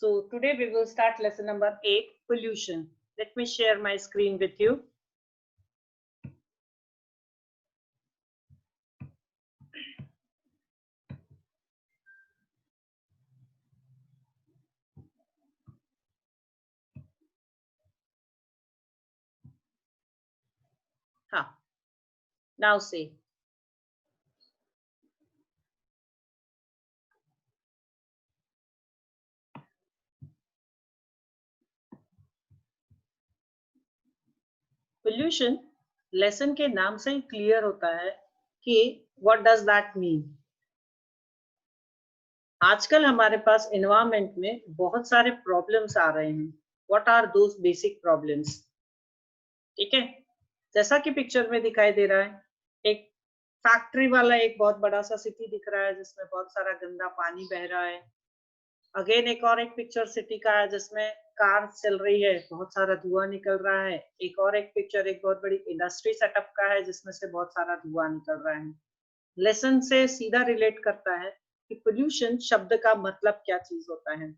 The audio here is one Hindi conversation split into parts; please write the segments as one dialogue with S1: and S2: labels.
S1: So today we will start lesson number 8, pollution. Let me share my screen with you. Now see. Pollution lesson के नाम से ही क्लियर होता है कि what does that mean. आजकल हमारे पास एनवायरमेंट में बहुत सारे प्रॉब्लम्स आ रहे हैं. What are those basic problems? ठीक है, जैसा कि पिक्चर में दिखाई दे रहा है, एक फैक्ट्री वाला एक बहुत बड़ा सा सिटी दिख रहा है जिसमें बहुत सारा गंदा पानी बह रहा है. अगेन एक और एक पिक्चर सिटी का है जिसमें कार चल रही है, बहुत सारा धुआं निकल रहा है. एक और एक पिक्चर एक बहुत बड़ी इंडस्ट्री सेटअप का है जिसमें से बहुत सारा धुआं निकल रहा है. लेसन से सीधा रिलेट करता है कि पोल्यूशन शब्द का मतलब क्या चीज होता है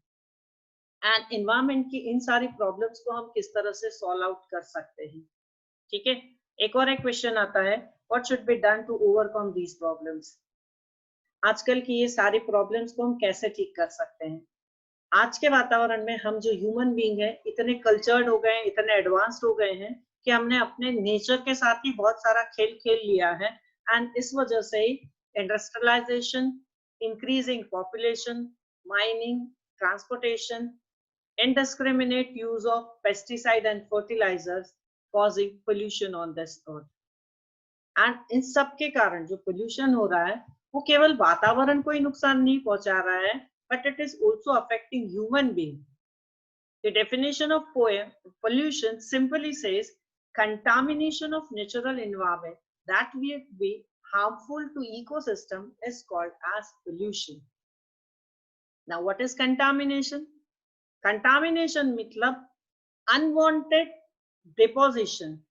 S1: एंड एनवायरमेंट की इन सारी प्रॉब्लम्स को हम किस तरह से सॉल्व आउट कर सकते हैं. ठीक है, एक और एक क्वेश्चन आता है, what should be done to overcome these problems. आजकल की ये सारी प्रॉब्लम्स को हम कैसे ठीक कर सकते हैं. आज के वातावरण में हम जो ह्यूमन बीइंग है इतने कल्चर्ड हो गए हैं, इतने एडवांस्ड हो गए हैं कि हमने अपने नेचर के साथ ही बहुत सारा खेल खेल लिया है एंड इस वजह से ही industrialisation, increasing population, mining, transportation, indiscriminate use of pesticide and fertilizers causing pollution on this earth. And in सब के कारण जो पोल्यूशन हो रहा है वो केवल वातावरण को ही नुकसान नहीं पहुंचा रहा है, but it is also affecting human being. The definition of pollution simply says contamination of natural environment that will be harmful to ecosystem is called as pollution. Now what is contamination? Contamination मतलब unwanted deposition.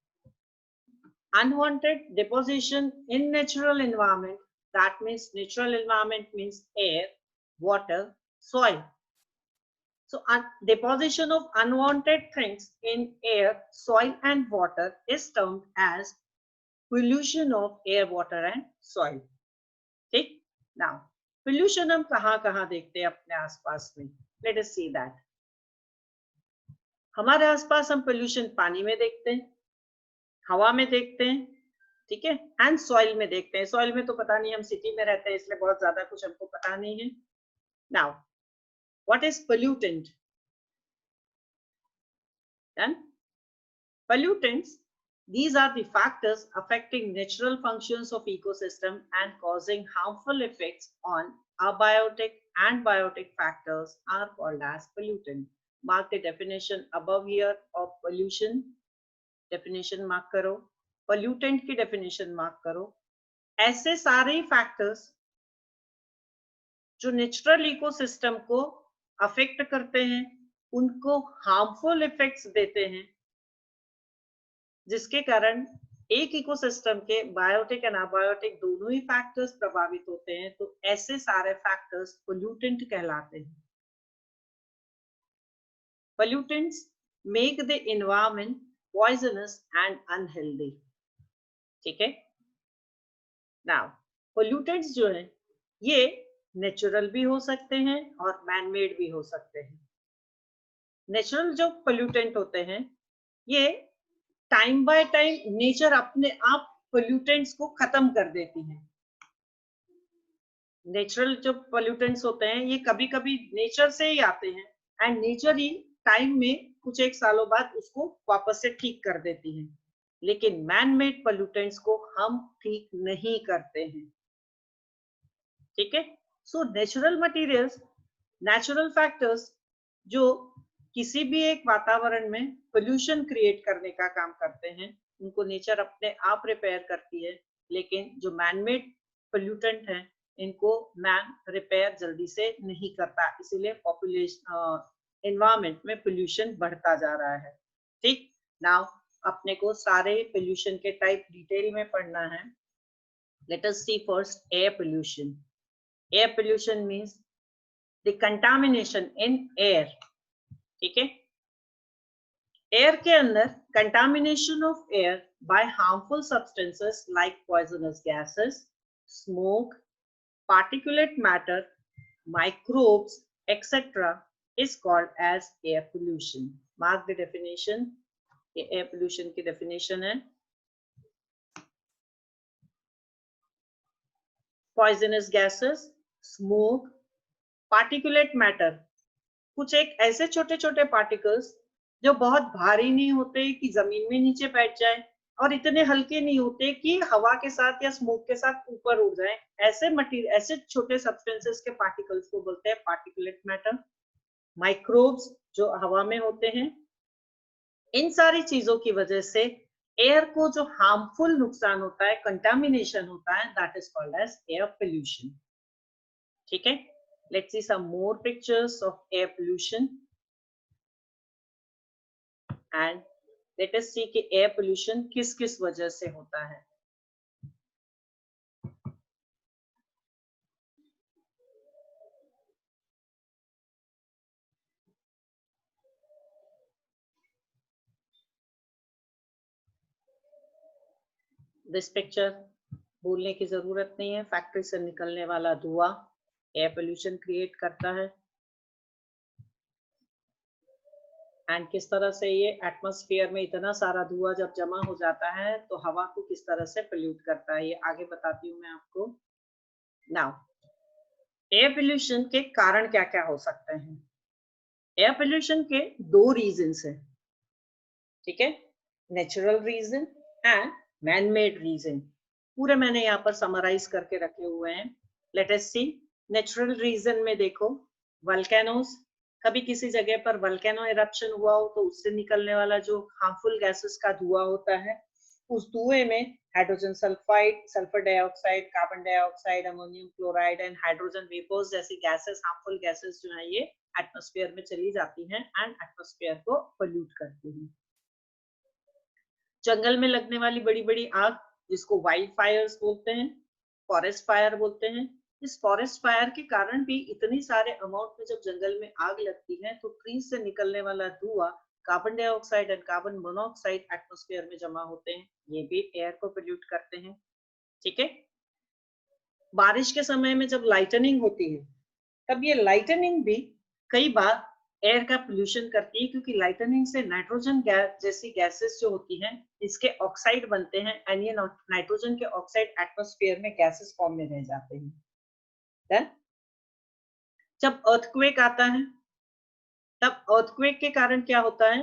S1: Unwanted deposition in natural environment. That means natural environment means air, water, soil. So deposition of unwanted things in air, soil and water is termed as pollution of air, water and soil. ठीक. Now pollution हम कहाँ देखते हैं अपने आसपास में. Let us see that. हमारे आसपास हम पोल्यूशन पानी में देखते हैं, हवा में देखते हैं, ठीक है, एंड सॉइल में देखते हैं. सॉइल में तो पता नहीं, हम सिटी में रहते हैं इसलिए बहुत ज्यादा कुछ हमको पता नहीं है. Now what is pollutant? And pollutants, these are the factors affecting natural functions of ecosystem and causing harmful effects on abiotic and biotic factors are called as pollutant. Mark the definition above here of pollution. Definition mark करो. Pollutant की definition mark करो. ऐसे सारे फैक्टर्स जो नेचुरल इकोसिस्टम को अफेक्ट करते हैं, उनको हार्मफुल इफेक्ट्स देते हैं, जिसके कारण एक इकोसिस्टम के बायोटिक एंड अबायोटिक दोनों ही फैक्टर्स प्रभावित होते हैं. तो ऐसे सारे फैक्टर्स पोल्यूटेंट कहलाते हैं. Pollutants make the environment poisonous and unhealthy. ठीक है. नाउ पोल्यूटेंट्स जो है ये नेचुरल भी हो सकते हैं और मैनमेड भी हो सकते हैं. नेचुरल जो पोल्यूटेंट होते हैं ये टाइम बाय टाइम नेचर अपने आप पोल्यूटेंट्स को खत्म कर देती है. नेचुरल जो पोल्यूटेंट्स होते हैं ये कभी कभी नेचर से ही आते हैं एंड नेचर ही टाइम में कुछ एक सालों बाद उसको वापस से ठीक कर देती है. लेकिन मैन मेड पोल्यूटेंट्स को हम ठीक नहीं करते हैं. ठीक है. So natural materials, natural factors जो किसी भी एक वातावरण में पोल्यूशन क्रिएट करने का काम करते हैं, उनको नेचर अपने आप रिपेयर करती है. लेकिन जो मैनमेड पोल्यूटेंट हैं इनको मैन रिपेयर जल्दी से नहीं करता, इसीलिए पॉपुलेशन एनवायरनमेंट में पोल्यूशन बढ़ता जा रहा है. ठीक. नाउ अपने को सारे पोल्यूशन के टाइप डिटेल में पढ़ना है. Let us see first air pollution. Air pollution means the contamination in air, ठीक है। एयर के अंदर contamination of air by harmful substances like poisonous gases, smoke, particulate matter, microbes, etc. is called as air pollution. Mark the definition. Air pollution की definition है poisonous gases, smoke, particulate matter. कुछ एक ऐसे छोटे छोटे particles जो बहुत भारी नहीं होते कि जमीन में नीचे बैठ जाए और इतने हल्के नहीं होते कि हवा के साथ या स्मोक के साथ ऊपर उड़ जाए। ऐसे मटीरियल, ऐसे छोटे सब्सटेंसेस के पार्टिकल्स को बोलते हैं पार्टिकुलेट मैटर। माइक्रोब्स जो हवा में होते हैं, इन सारी चीजों की वजह से एयर को जो हार्मफुल नुकसान होता है, कंटामिनेशन होता है, that is called as air pollution, ठीक है। Let's see some more pictures of air pollution and let us see कि एयर पोल्यूशन किस किस वजह से होता है। दिस पिक्चर भूलने की जरूरत नहीं है। फैक्ट्री से निकलने वाला धुआं एयर पोल्यूशन क्रिएट करता है एंड किस तरह से ये एटमॉस्फेयर में इतना सारा धुआं जब जमा हो जाता है तो हवा को किस तरह से पोल्यूट करता है, ये आगे बताती हूँ मैं आपको। नाउ एयर पोल्यूशन के कारण क्या क्या हो सकते हैं। एयर पोल्यूशन के दो रीजंस है, ठीक है, natural reason and man made reason. पूरे मैंने यहाँ पर समराइज करके रखे हुए हैं। Let us see natural reason में देखो, वल्केनोस, कभी किसी जगह पर वल्केनो इरप्शन हुआ हो तो उससे निकलने वाला जो हार्मफुल गैसेस का धुआं होता है, उस धुएं में hydrogen sulphide, sulphur dioxide, carbon dioxide, ammonium chloride and hydrogen vapours जैसी गैसेस, हार्मफुल गैसेस जो है ये एटमॉस्फेयर में चली जाती हैं एंड एटमॉस्फेयर को पोल्यूट करती हैं। जंगल में लगने वाली बड़ी बड़ी आग जिसको वाइल्ड फायर्स बोलते हैं, फॉरेस्ट फायर बोलते हैं, इस फॉरेस्ट फायर के कारण भी इतनी सारे अमाउंट में जब जंगल में आग लगती है तो ट्रीज से निकलने वाला धुआं, carbon dioxide and carbon monoxide atmosphere में जमा होते हैं, ये भी एयर को पोल्यूट करते हैं, ठीक है। बारिश के समय में जब लाइटनिंग होती है तब ये लाइटनिंग भी कई बार एयर का पोल्यूशन करती है, क्योंकि लाइटनिंग से नाइट्रोजन गैस जैसी गैसेस जो होती हैं इसके ऑक्साइड बनते हैं एंड ये नाइट्रोजन के ऑक्साइड एटमॉस्फेयर में गैसेस फॉर्म में रह जाते हैं। Then, जब अर्थक्वेक आता है तब अर्थक्वेक के कारण क्या होता है,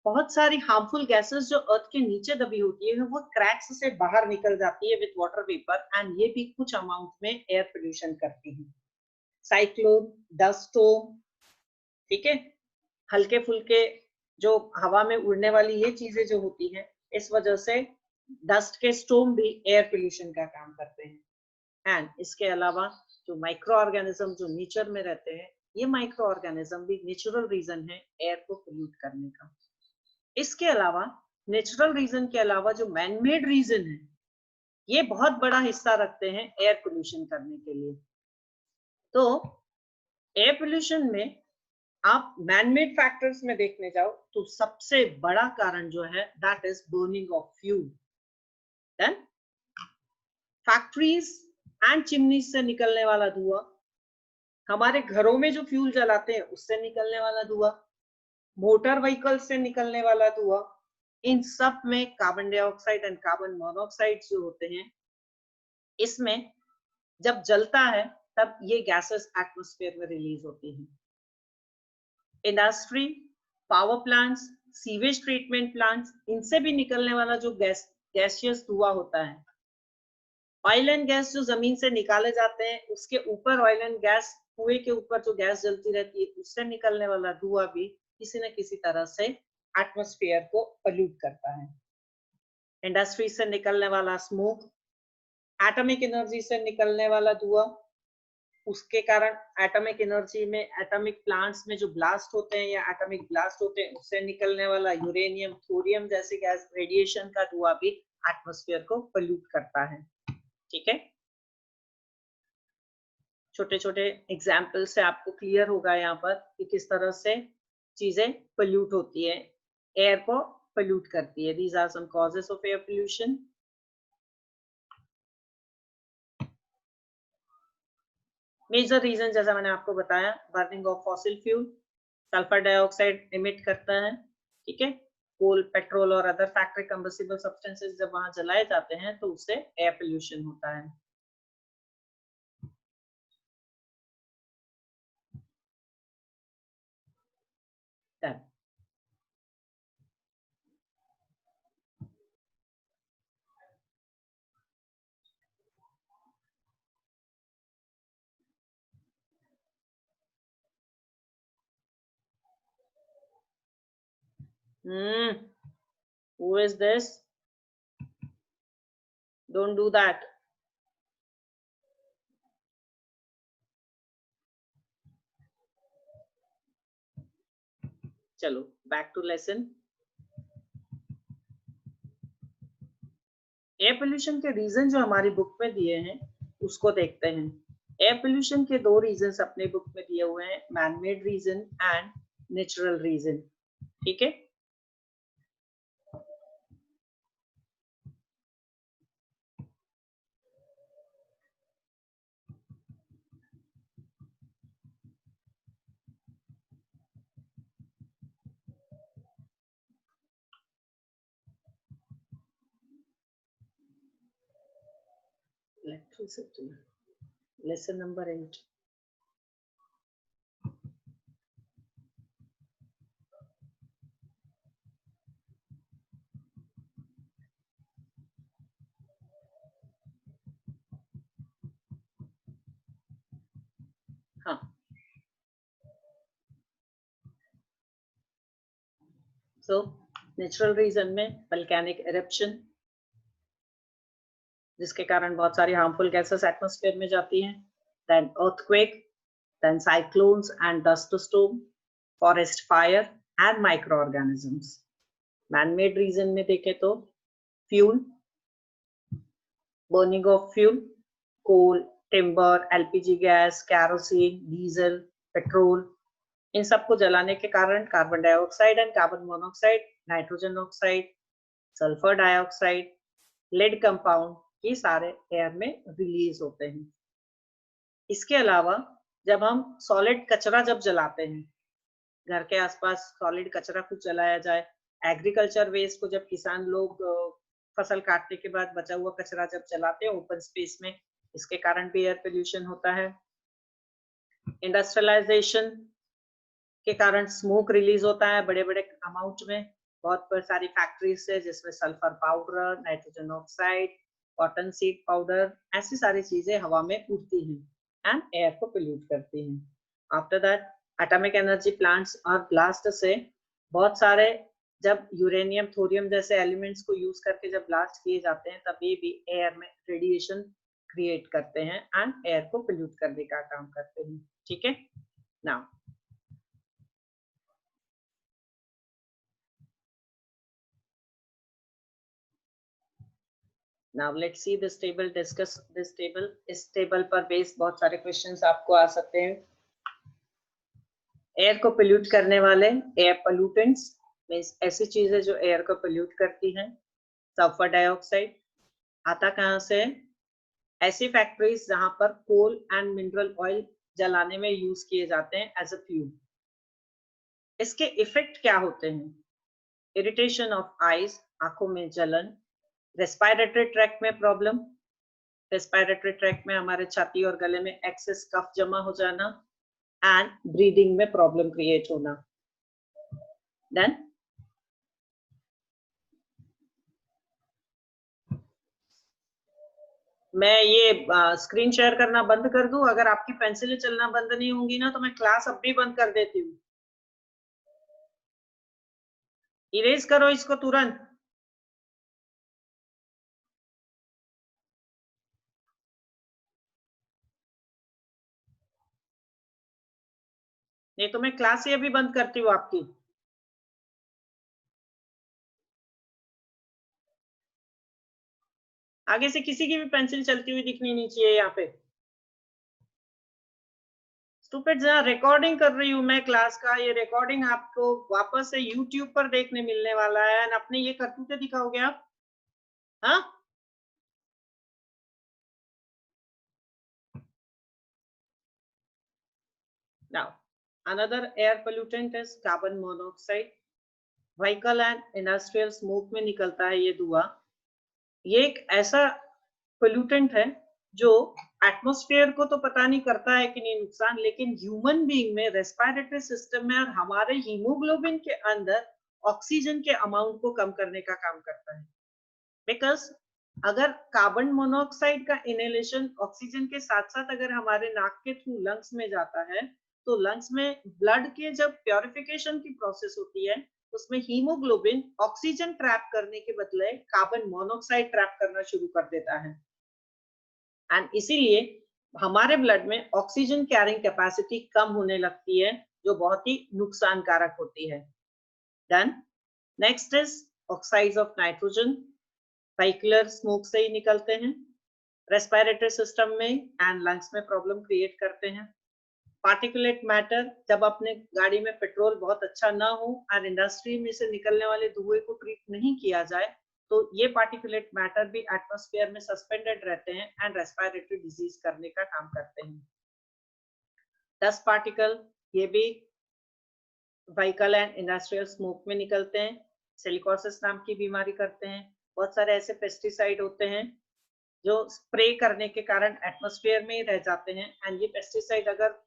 S1: बहुत सारी हार्मफुल गैसेस जो अर्थ के नीचे दबी होती है वो क्रैक्स से बाहर निकल जाती है विद वाटर वेपर एंड ये भी कुछ अमाउंट में एयर पोल्यूशन करती है। साइक्लोन, डस्ट स्टॉर्म, ठीक है, हल्के फुल्के जो हवा में उड़ने वाली ये चीजें जो होती हैं, इस वजह से डस्ट के स्टॉर्म भी एयर पोल्यूशन का काम करते हैं। एंड इसके अलावा जो माइक्रो ऑर्गेनिज्म जो नेचर में रहते हैं, ये माइक्रो ऑर्गेनिज्म भी नेचुरल रीजन है एयर को पोल्यूट करने का। इसके अलावा नेचुरल रीजन के अलावा जो मैन मेड रीजन है ये बहुत बड़ा हिस्सा रखते हैं एयर पोल्यूशन करने के लिए। तो एयर पोल्यूशन में आप मैनमेड फैक्टर्स में देखने जाओ तो सबसे बड़ा कारण जो है that is burning of fuel. Then factories and chimneys से निकलने वाला धुआं, हमारे घरों में जो फ्यूल जलाते हैं उससे निकलने वाला धुआं, मोटर व्हीकल से निकलने वाला धुआं, इन सब में carbon dioxide and carbon monoxide जो होते हैं, इसमें जब जलता है तब ये गैसेस एटमॉस्फेयर में रिलीज होती हैं। Industry, power plants, sewage treatment plants, इनसे भी निकलने वाला जो गैसियस धुआं होता है, ऑयल एंड गैस जो जमीन से निकाले जाते हैं उसके ऊपर ऑयल एंड गैस, कुएं के ऊपर जो गैस जलती रहती है उससे निकलने वाला धुआं भी किसी न किसी तरह से एटमॉस्फेयर को पोल्यूट करता है। इंडस्ट्री से निकलने वाला स्मोक, एटॉमिक एनर्जी से निकलने वाला धुआं, उसके कारण एटॉमिक एनर्जी में, एटॉमिक प्लांट्स में जो ब्लास्ट होते हैं या एटॉमिक ब्लास्ट होते हैं उससे निकलने वाला यूरेनियम, थोरियम जैसे गैस रेडिएशन का धुआं भी एटमॉस्फेयर को पोल्यूट करता है, ठीक है। छोटे छोटे एग्जाम्पल से आपको क्लियर होगा यहाँ पर कि किस तरह से चीजें पोल्यूट होती है, एयर को पोल्यूट करती है। These are some causes of air pollution. Major reason जैसा मैंने आपको बताया, burning of fossil fuel, sulphur dioxide emit करता है, ठीक है। कोल, पेट्रोल और अदर फैक्ट्री कंबस्टिबल सब्सटेंसेस जब वहां जलाए जाते हैं तो उससे एयर पोल्यूशन होता है। Done. Who is this? Don't do that. चलो back to lesson. Air pollution के रीजन जो हमारी बुक में दिए हैं उसको देखते हैं। एयर पोल्यूशन के दो रीजन अपने बुक में दिए हुए हैं, manmade region and natural region, ठीक है। Electricity, lesson number 8। हाँ, सो नेचुरल रीजन में वल्केनिक एरप्शन, जिसके कारण बहुत सारी हार्मफुल गैसेस एटमॉस्फेयर में जाती हैं। Then earthquake, then cyclones and dust storm, forest fire and micro organisms. Manmade reason में देखें तो fuel, burning of fuel, coal, timber, LPG gas, kerosene, diesel, petrol, इन सबको जलाने के कारण carbon dioxide and carbon monoxide, nitrogen oxide, sulphur dioxide, lead compound, ये सारे एयर में रिलीज होते हैं। इसके अलावा जब हम सॉलिड कचरा जब जलाते हैं, घर के आसपास सॉलिड कचरा कुछ जलाया जाए, एग्रीकल्चर वेस्ट को जब किसान लोग फसल काटने के बाद बचा हुआ कचरा जब जलाते हैं ओपन स्पेस में, इसके कारण भी एयर पोल्यूशन होता है। इंडस्ट्रियलाइजेशन के कारण स्मोक रिलीज होता है बड़े बड़े अमाउंट में, बहुत सारी फैक्ट्रीज से, जिसमें sulphur powder, nitrogen oxide, cotton seed powder, ऐसी सारी चीजें हवा में उड़ती हैं एंड एयर को पोल्यूट करती हैं। After that atomic energy plants और ब्लास्ट से बहुत सारे, जब यूरेनियम, थोरियम जैसे एलिमेंट्स को यूज करके जब ब्लास्ट किए जाते हैं तब ये भी एयर में रेडिएशन क्रिएट करते हैं एंड एयर को पोल्यूट करने का काम करते हैं, ठीक है। Now Now let's see this table, discuss this table. इस टेबल पर बेस्ड बहुत सारे क्वेश्चंस आपको आ सकते हैं। एयर को पोल्यूट करने वाले एयर पोल्यूटेंट्स मींस ऐसी चीजें जो एयर को पोल्यूट करती हैं। सल्फर डाइऑक्साइड आता कहाँ से? ऐसी फैक्ट्रीज जहां पर कोल एंड मिनरल ऑयल जलाने में यूज किए जाते हैं एज अ फ्यूल। इसके इफेक्ट क्या होते हैं? इरिटेशन ऑफ आईज, आंखों में जलन, रेस्पिरेटरी ट्रैक्ट में प्रॉब्लम, रेस्पिरेटरी ट्रैक्ट में हमारे छाती और गले में एक्सेस कफ जमा हो जाना एंड ब्रीदिंग में प्रॉब्लम क्रिएट होना। देन मैं ये स्क्रीन शेयर करना बंद कर दूं? अगर आपकी पेंसिलें चलना बंद नहीं होंगी ना तो मैं क्लास अब भी बंद कर देती हूँ। इरेज करो इसको तुरंत। नहीं तो मैं क्लास ही अभी बंद करती हूँ आपकी। आगे से किसी की भी पेंसिल चलती हुई दिखनी नहीं चाहिए यहाँ पे। स्टूपिड, जहाँ रिकॉर्डिंग कर रही हूँ मैं क्लास का, ये रिकॉर्डिंग आपको वापस से यूट्यूब पर देखने मिलने वाला है, एंड अपने ये करतूते दिखाओगे आप, हाँ? Now, another air pollutant is carbon monoxide. Vehicle and industrial smoke में निकलता है ये धुआं। ये एक ऐसा पोल्यूटेंट है जो एटमॉस्फेयर को तो पता नहीं करता है कि नहीं नुकसान, लेकिन ह्यूमन बीइंग में, रेस्पिरेटरी सिस्टम में और हमारे हीमोग्लोबिन के अंदर ऑक्सीजन के अमाउंट को कम करने का काम करता है। बिकॉज अगर कार्बन मोनोऑक्साइड का इनहेलेशन ऑक्सीजन के साथ साथ अगर हमारे नाक के थ्रू लंग्स में जाता है, तो लंग्स में ब्लड के जब प्योरिफिकेशन की प्रोसेस होती है, उसमें हीमोग्लोबिन ऑक्सीजन ट्रैप करने के बदले कार्बन मोनोऑक्साइड ट्रैप करना शुरू कर देता है, एंड इसीलिए हमारे ब्लड में ऑक्सीजन कैरिंग कैपेसिटी कम होने लगती है, जो बहुत ही नुकसानकारक होती है। Then next is oxides of nitrogen. Vehicular smoke से ही निकलते हैं, रेस्पिरेटरी सिस्टम में एंड लंग्स में प्रॉब्लम क्रिएट करते हैं। पार्टिकुलेट मैटर, जब अपने गाड़ी में पेट्रोल बहुत अच्छा ना हो और इंडस्ट्री में से निकलने वाले धुएं को ट्रीट नहीं किया जाए, तो ये पार्टिकुलेट मैटर भी एटमॉस्फेयर में सस्पेंडेड रहते हैं एंड रेस्पिरेटरी डिजीज करने का काम करते हैं। डस्ट पार्टिकल, ये भी व्हीकल एंड इंडस्ट्रियल स्मोक में निकलते हैं, सिलिकोसिस नाम की बीमारी करते हैं। बहुत सारे ऐसे पेस्टिसाइड होते हैं जो स्प्रे करने के कारण एटमॉस्फेयर में ही रह जाते हैं, एंड ये पेस्टिसाइड अगर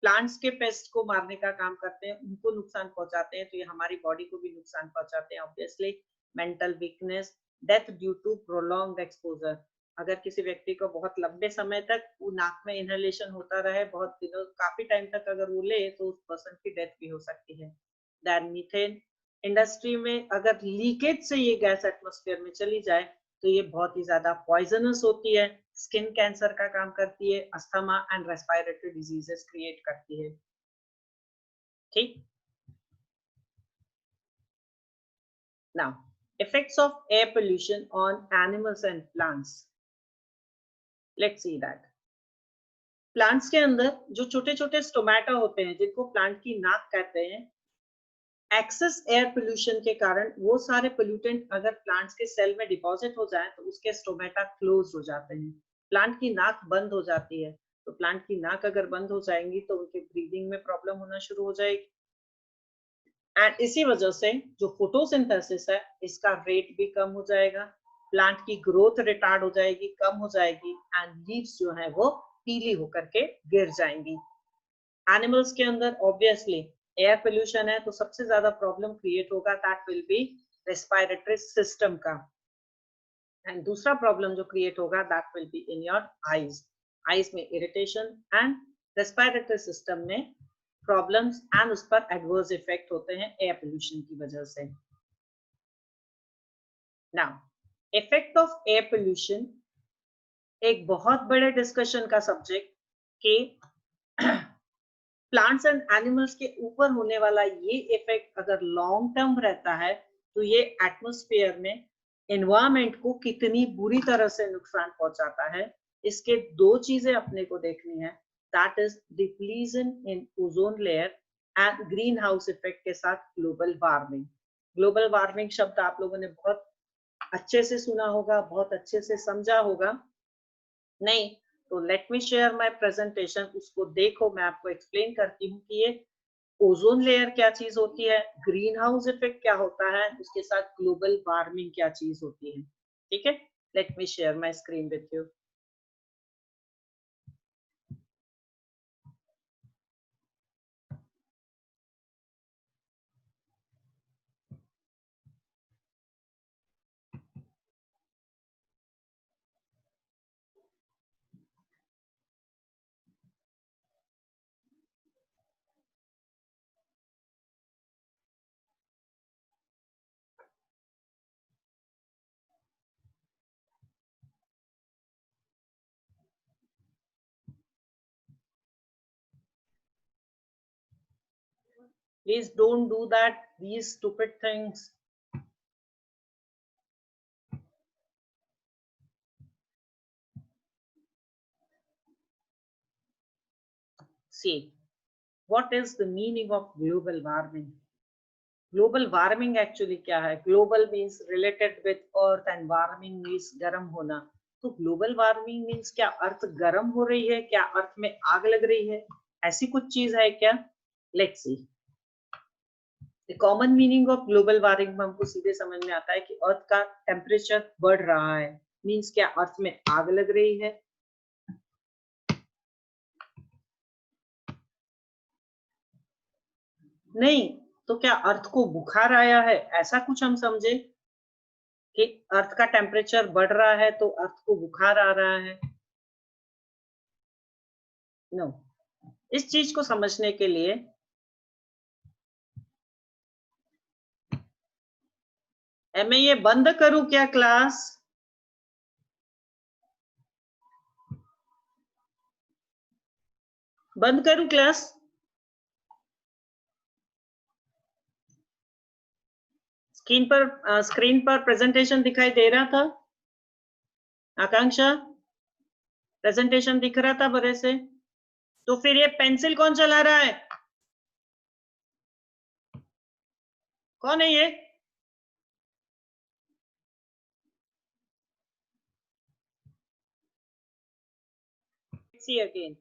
S1: प्लांट्स के पेस्ट को मारने का काम करते हैं, उनको नुकसान पहुंचाते हैं, तो ये हमारी बॉडी को भी नुकसान पहुंचाते हैं। Obviously mental weakness, death due to prolonged exposure. अगर किसी व्यक्ति को बहुत लंबे समय तक वो नाक में इनहेलेशन होता रहे, बहुत दिनों काफी टाइम तक अगर वो ले, तो उस पर्सन की डेथ भी हो सकती है। देन मीथेन, इंडस्ट्री में अगर लीकेज से ये गैस एटमॉस्फेयर में चली जाए, तो ये बहुत ही ज्यादा पॉइजनस होती है, स्किन कैंसर का काम करती है, asthma and respiratory diseases create करती है। ठीक, now effects of air pollution on animals and plants. Let's see that. Plants के अंदर जो छोटे छोटे स्टोमेटा होते हैं, जिनको प्लांट की नाक कहते हैं, एक्सेस एयर पोल्यूशन के कारण वो सारे पोल्यूटेंट अगर प्लांट्स के सेल में डिपॉजिट हो जाए, तो उसके स्टोमेटा क्लोज हो जाते हैं, प्लांट की नाक बंद हो जाती है। तो प्लांट की नाक अगर बंद हो जाएंगी, तो उनके ब्रीदिंग में प्रॉब्लम होना शुरू हो जाएगी, एंड इसी वजह से जो फोटोसिंथेसिस है, इसका रेट भी कम हो जाएगा, प्लांट की ग्रोथ रिटार्ड हो जाएगी, कम हो जाएगी, एंड लीव्स जो है वो पीली होकर के गिर जाएंगी। एनिमल्स के अंदर ऑब्वियसली एयर पोल्यूशन है, तो सबसे ज्यादा प्रॉब्लम क्रिएट होगा, that will be respiratory system का, एंड दूसरा प्रॉब्लम जो क्रिएट होगा, that will be in your eyes, eyes में इरिटेशन एंड रेस्पिरेटरी सिस्टम में प्रॉब्लम्स, एंड उस पर एडवर्स इफेक्ट होते हैं एयर पोल्यूशन की वजह से। Now effect of air pollution एक बहुत बड़े डिस्कशन का सब्जेक्ट, कि प्लांट्स एंड एनिमल्स के ऊपर होने वाला ये इफेक्ट अगर लॉन्ग टर्म रहता है, तो ये एटमॉस्फेयर में एनवायरमेंट को कितनी बुरी तरह से नुकसान पहुंचाता है। इसके दो चीजें अपने को देखनी है, that is depletion in ozone layer and green house effect के साथ ग्लोबल वार्मिंग। ग्लोबल वार्मिंग शब्द आप लोगों ने बहुत अच्छे से सुना होगा, बहुत अच्छे से समझा होगा, नहीं तो let me share my presentation, उसको देखो, मैं आपको एक्सप्लेन करती हूँ कि ये ओजोन लेयर क्या चीज होती है, ग्रीन हाउस इफेक्ट क्या होता है, उसके साथ ग्लोबल वार्मिंग क्या चीज होती है। ठीक है, let me share my screen with you. Please don't do that, these stupid things. See, what is the meaning of global warming? Global warming actually क्या है? Global means related with earth and warming means गर्म होना। तो ग्लोबल वार्मिंग मीन्स क्या अर्थ गर्म हो रही है? क्या अर्थ में आग लग रही है? ऐसी कुछ चीज है क्या? Let's see. The common meaning of global warming में हमको सीधे समझ में आता है कि अर्थ का टेम्परेचर बढ़ रहा है। मीन्स क्या अर्थ में आग लग रही है? नहीं, तो क्या अर्थ को बुखार आया है? ऐसा कुछ हम समझे कि अर्थ का टेम्परेचर बढ़ रहा है तो अर्थ को बुखार आ रहा है? नो। इस चीज को समझने के लिए मैं ये बंद करूं क्या क्लास? बंद करूं क्लास? स्क्रीन पर प्रेजेंटेशन दिखाई दे रहा था? आकांक्षा, प्रेजेंटेशन दिख रहा था बड़े से? तो फिर ये पेंसिल कौन चला रहा है? कौन है ये? See again.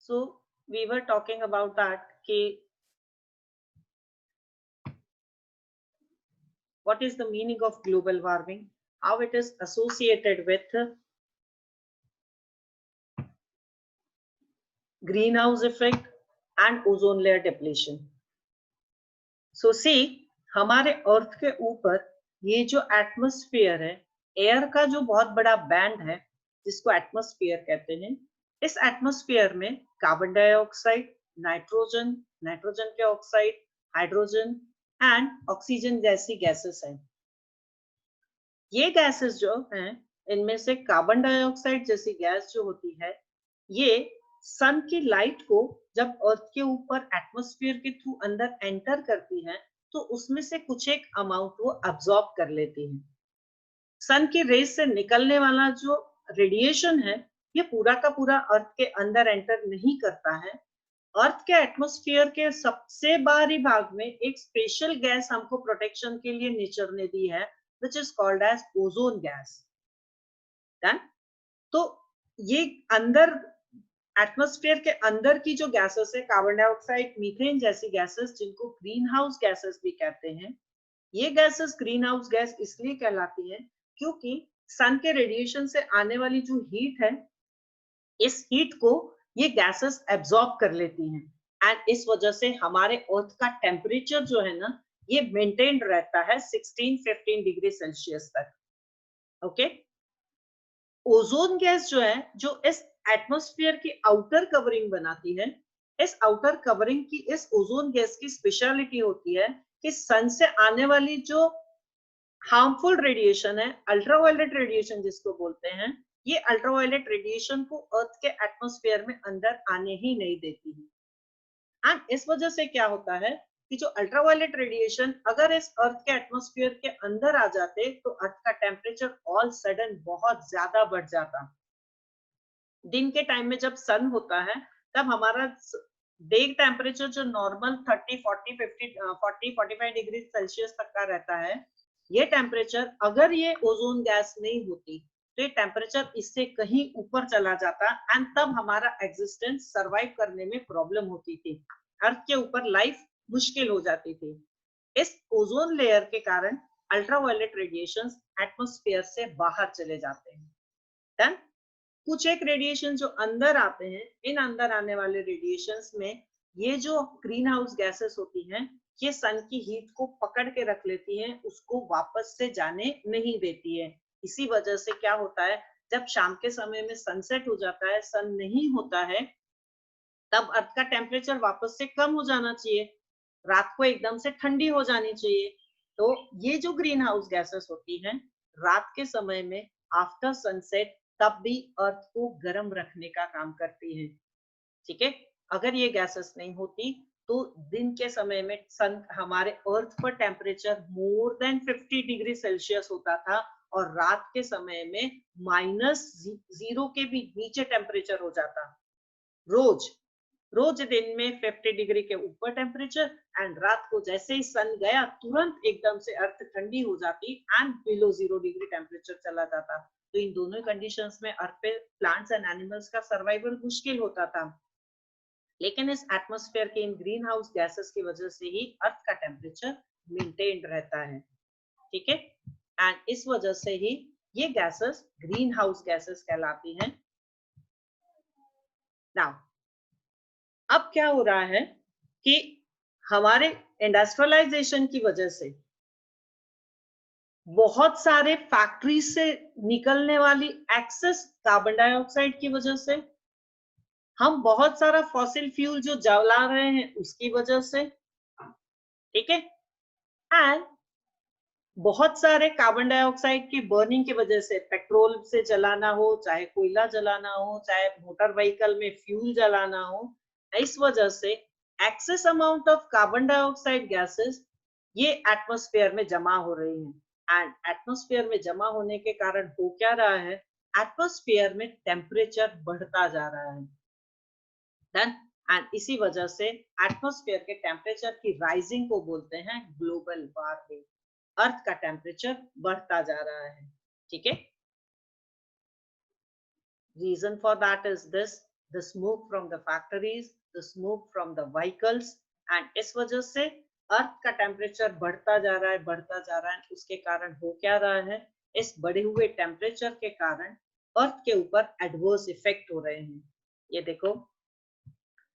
S1: So we were talking about that कि what is the meaning of global warming, how it is associated with greenhouse effect and ozone layer depletion. So see, हमारे अर्थ के ऊपर ये जो एटमॉस्फेयर है, एयर का जो बहुत बड़ा बैंड है जिसको एटमॉस्फेयर कहते हैं, इस एटमॉस्फेयर में कार्बन डाइऑक्साइड, नाइट्रोजन, नाइट्रोजन के ऑक्साइड, हाइड्रोजन एंड ऑक्सीजन जैसी गैसेस हैं। ये गैसेस जो हैं, इनमें से कार्बन डाइऑक्साइड जैसी गैस जो होती है, ये सन की लाइट को जब अर्थ के ऊपर एटमॉस्फेयर के थ्रू अंदर एंटर करती है तो उसमें से कुछ एक अमाउंट वो अब्सॉर्ब कर लेती है। सन की रेस से निकलने वाला जो रेडिएशन है, ये पूरा का पूरा अर्थ के अंदर एंटर नहीं करता है। अर्थ के एटमॉस्फेयर के सबसे बाहरी भाग में एक स्पेशल गैस हमको प्रोटेक्शन के लिए नेचर ने दी है, which is called as ozone gas. तो ये अंदर एटमॉस्फेयर के अंदर की जो गैसेस है, कार्बन डाइऑक्साइड, मीथेन जैसी गैसेस, जिनको ग्रीन हाउस गैसेस भी कहते हैं, ये गैसेस ग्रीन हाउस गैस इसलिए कहलाती है क्योंकि सन के रेडिएशन से आने वाली जो हीट है, इस हीट को ये गैसेस एब्सॉर्ब कर लेती हैं एंड इस वजह से हमारे अर्थ का टेम्परेचर जो है ना, ये मेंटेन्ड रहता है 16-15 डिग्री सेल्सियस तक। ओके। ओजोन गैस जो है, जो इस एटमॉस्फेयर की आउटर कवरिंग बनाती है, इस आउटर कवरिंग की, इस ओजोन गैस की स्पेशलिटी होती है कि सन से आने वाली जो हार्मफुल रेडिएशन है, अल्ट्रावायलेट रेडिएशन जिसको बोलते हैं, ये अल्ट्रावायलेट रेडिएशन को अर्थ के एटमॉस्फेयर में अंदर आने ही नहीं देती है। एंड इस वजह से क्या होता है कि जो अल्ट्रावायलेट रेडिएशन अगर इस अर्थ के एटमॉस्फेयर के अंदर आ जाते तो अर्थ का टेम्परेचर ऑल सडन बहुत ज्यादा बढ़ जाता। दिन के टाइम में जब सन होता है तब हमारा डे टेम्परेचर जो नॉर्मल 30-40-50-40-45 डिग्री सेल्सियस तक का रहता है, ये टेम्परेचर अगर ये ओजोन गैस नहीं होती तो ये टेम्परेचर इससे कहीं ऊपर चला जाता एंड तब हमारा एग्जिस्टेंस सरवाइव करने में प्रॉब्लम होती थी। अर्थ के ऊपर लाइफ मुश्किल हो जाती थी। इस ओजोन लेयर के कारण अल्ट्रावायलेट रेडिएशंस एटमॉस्फेयर से बाहर चले जाते हैं। डन। कुछ एक रेडिएशन जो अंदर आते हैं, इन अंदर आने वाले रेडिएशंस में ये जो ग्रीन हाउस गैसेस होती हैं, ये सन की हीट को पकड़ के रख लेती हैं, उसको वापस से जाने नहीं देती है। इसी वजह से क्या होता है, जब शाम के समय में सनसेट हो जाता है, सन नहीं होता है, तब अर्थ का टेम्परेचर वापस से कम हो जाना चाहिए, रात को एकदम से ठंडी हो जानी चाहिए। तो ये जो ग्रीन हाउस गैसेस होती हैं, रात के समय में आफ्टर सनसेट तब भी अर्थ को गर्म रखने का काम करती है। ठीक है। अगर ये गैसेस नहीं होती तो दिन के समय में सन हमारे अर्थ पर temperature more than 50 degree Celsius होता था और रात के समय में -0 के भी नीचे टेम्परेचर हो जाता रोज। रोज दिन में 50 डिग्री के ऊपर टेम्परेचर एंड रात को जैसे ही सन गया तुरंत एकदम से अर्थ ठंडी हो जाती एंड बिलो 0 डिग्री टेम्परेचर चला जाता। तो इन दोनों कंडीशंस में अर्थ पे प्लांट्स एंड एनिमल्स का सर्वाइवल मुश्किल होता था। लेकिन इस एटमॉस्फेयर के इन ग्रीन हाउस गैसेस की वजह से ही अर्थ का टेम्परेचर मेंटेन्ड रहता है। ठीक है, एंड इस वजह से ही ये गैसेस ग्रीन हाउस गैसेस कहलाती हैं। नाउ अब क्या हो रहा है कि हमारे इंडस्ट्रियलाइजेशन की वजह से बहुत सारे फैक्ट्री से निकलने वाली एक्सेस कार्बन डाइऑक्साइड की वजह से, हम बहुत सारा फॉसिल फ्यूल जो जला रहे हैं उसकी वजह से, ठीक है, एंड बहुत सारे कार्बन डाइऑक्साइड की बर्निंग की वजह से, पेट्रोल से जलाना हो, चाहे कोयला जलाना हो, चाहे मोटर व्हीकल में फ्यूल जलाना हो, इस वजह से excess amount of carbon dioxide gases ये एटमॉस्फेयर में जमा हो रही हैं एंड एटमॉस्फेयर में जमा होने के कारण हो क्या रहा है, एटमॉस्फेयर में टेम्परेचर बढ़ता जा रहा है। डन, एंड इसी वजह से एटमॉस्फेयर के टेम्परेचर की राइजिंग को बोलते हैं ग्लोबल वार्मिंग। अर्थ का टेम्परेचर बढ़ता जा रहा है। ठीक है, reason for that is this, the smoke from the factories, the smoke from the vehicles, and इस वजह से अर्थ का टेम्परेचर बढ़ता जा रहा है, बढ़ता जा रहा है। उसके कारण हो क्या रहा है, इस बढ़े हुए टेम्परेचर के कारण अर्थ के ऊपर एडवर्स इफेक्ट हो रहे हैं। ये देखो,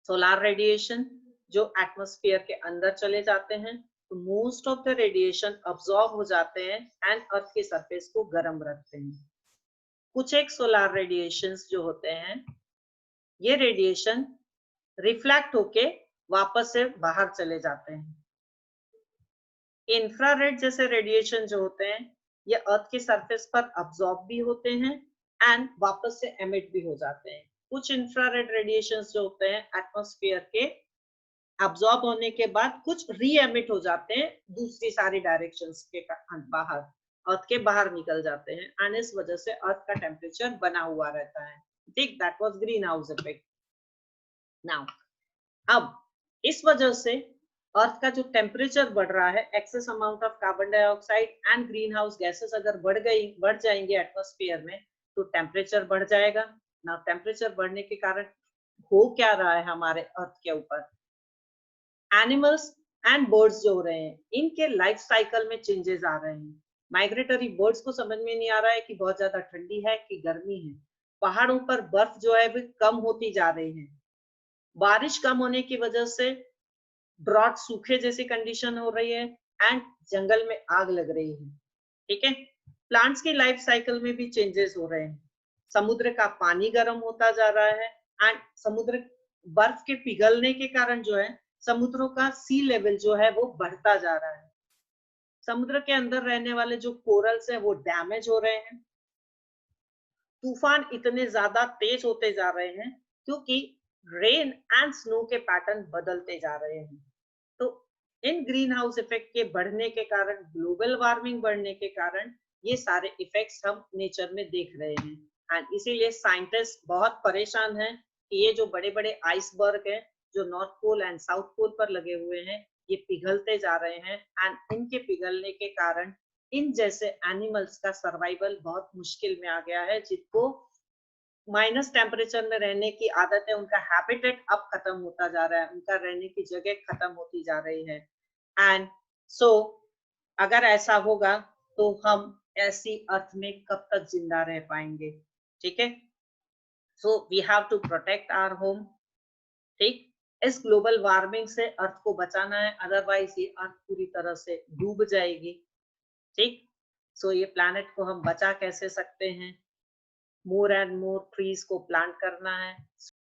S1: सोलार रेडिएशन जो एटमॉस्फेयर के अंदर चले जाते हैं तो most of the radiation absorb हो जाते हैं एंड अर्थ की सरफेस को गर्म रखते हैं। कुछ एक सोलार रेडिएशंस जो होते हैं, ये रेडिएशन रिफ्लेक्ट होके वापस से बाहर चले जाते हैं। इंफ्रारेड जैसे रेडिएशन जो होते हैं, ये अर्थ की सरफेस पर अब्सॉर्ब भी होते हैं एंड वापस से एमिट भी हो जाते हैं। कुछ इंफ्रारेड रेडिएशंस जो होते हैं एटमॉस्फेयर के अब्सॉर्ब होने के बाद कुछ री एमिट हो जाते हैं दूसरी सारी डायरेक्शंस के बाहर, अर्थ के बाहर निकल जाते हैं एंड इस वजह से अर्थ का टेम्परेचर बना हुआ रहता है। ठीक, that was green house effect. Now अब इस वजह से अर्थ का जो टेम्परेचर बढ़ रहा है, excess amount of carbon dioxide and green house gases अगर बढ़ जाएंगे एटमॉस्फेयर में तो टेम्परेचर बढ़ जाएगा। ना टेम्परेचर बढ़ने के कारण हो क्या रहा है हमारे अर्थ के ऊपर, एनिमल्स एंड बर्ड्स जो हो रहे हैं इनके लाइफ साइकिल में चेंजेस आ रहे हैं। माइग्रेटरी बर्ड्स को समझ में नहीं आ रहा है कि बहुत ज्यादा ठंडी है कि गर्मी है। पहाड़ों पर बर्फ जो है वो कम होती जा रही है। बारिश कम होने की वजह से ड्रॉट, सूखे जैसी कंडीशन हो रही है एंड जंगल में आग लग रही है। ठीक है, प्लांट्स की लाइफ साइकिल में भी चेंजेस हो रहे हैं। समुद्र का पानी गर्म होता जा रहा है एंड समुद्र बर्फ के पिघलने के कारण जो है समुद्रों का सी लेवल जो है वो बढ़ता जा रहा है। समुद्र के अंदर रहने वाले जो कोरल्स हैं वो डैमेज हो रहे हैं। तूफान इतने ज्यादा तेज होते जा रहे हैं क्योंकि रेन एंड स्नो के पैटर्न बदलते जा रहे हैं। तो इन ग्रीन हाउस इफेक्ट के बढ़ने के कारण, ग्लोबल वार्मिंग बढ़ने के कारण ये सारे इफेक्ट्स हम नेचर में देख रहे हैं एंड इसीलिए साइंटिस्ट बहुत परेशान हैं कि ये जो बड़े बड़े आइसबर्ग हैं जो north pole and south pole पर लगे हुए हैं ये पिघलते जा रहे हैं एंड इनके पिघलने के कारण इन जैसे एनिमल्स का सर्वाइवल बहुत मुश्किल में आ गया है, जिनको माइनस टेम्परेचर में रहने की आदत है, उनका हैबिटेट अब खत्म होता जा रहा है, उनका रहने की जगह खत्म होती जा रही है। एंड सो अगर ऐसा होगा तो हम ऐसी अर्थ में कब तक जिंदा रह पाएंगे। ठीक है, so we have to protect our home. ठीक, इस ग्लोबल वार्मिंग से अर्थ को बचाना है, अदरवाइज ये अर्थ पूरी तरह से डूब जाएगी। ठीक, सो ये प्लैनेट को हम बचा कैसे सकते हैं, मोर एंड मोर ट्रीज को प्लांट करना है,